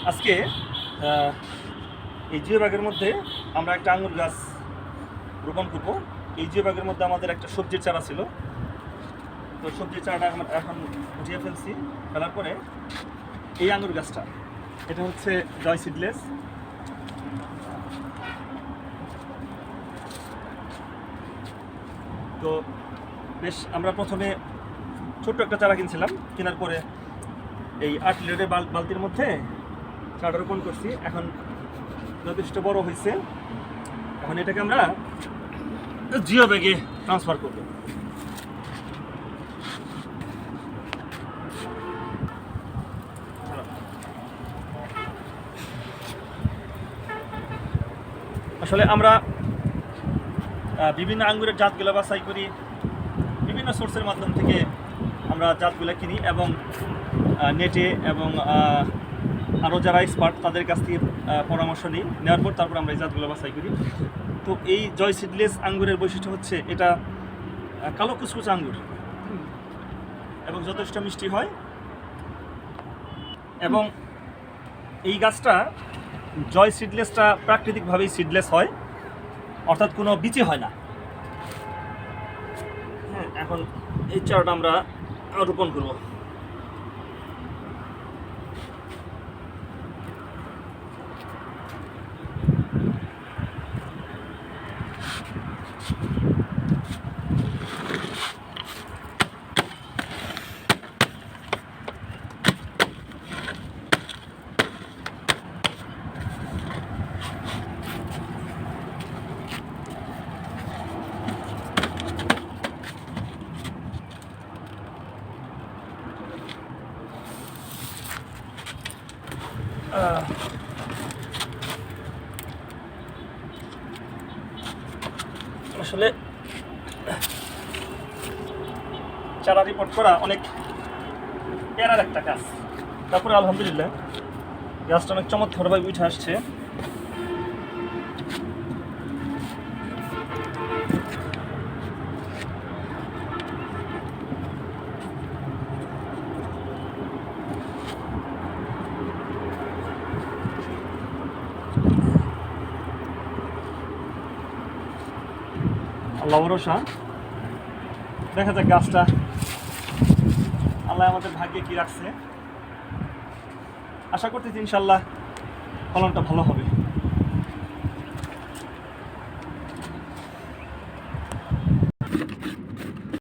আজকে এই জিও ব্যাগের মধ্যে আমরা একটা আঙুর গাছ রোপণ করব। এই জিও ব্যাগের মধ্যে আমাদের একটা সবজির চারা ছিল, তো সবজির চারাটা এখন উঠিয়ে ফেলছি। ফেলার পরে এই আঙুর গাছটা, এটা হচ্ছে জয় সিডলেস। তো বেশ, আমরা প্রথমে ছোট্ট একটা চারা কিনছিলাম, কেনার পরে এই 8 লিটারের বালতির মধ্যে চারা রোপণ করছি। এখন যথেষ্ট বড় হয়েছে, এখন এটাকে আমরা জিও ব্যাগে ট্রান্সফার করব। আসলে আমরা বিভিন্ন আঙ্গুরের জাতগুলো বাছাই করি, বিভিন্ন সোর্সের মাধ্যম থেকে আমরা জাতগুলো কিনি এবং নেটে এবং আরও যারা এক্সপার্ট তাদের কাছ থেকে পরামর্শ নিই, নেওয়ার পর তারপর আমরা এই জাতগুলো বাছাই করি। তো এই জয় সিডলেস আঙ্গুরের বৈশিষ্ট্য হচ্ছে এটা কালো কুচকুচে আঙ্গুর এবং যথেষ্ট মিষ্টি হয়। এবং এই গাছটা জয় সিডলেসটা প্রাকৃতিকভাবেই সিডলেস হয়, অর্থাৎ কোনো বীজে হয় না। হ্যাঁ, এখন এই চারাটা আমরা রোপণ করব। আসলে চারা রিপোর্ট করা অনেক প্যারার একটা কাজ। তারপরে আলহামদুলিল্লাহ গাছটা অনেক চমৎকারভাবে উঠে আসছে। আল্লাহ ভরসা, দেখা যাক গাছটা আল্লাহ আমাদের ভাগ্যে কি রাখছে। আশা করতেছি ইনশাল্লাহ ফলনটা ভালো হবে।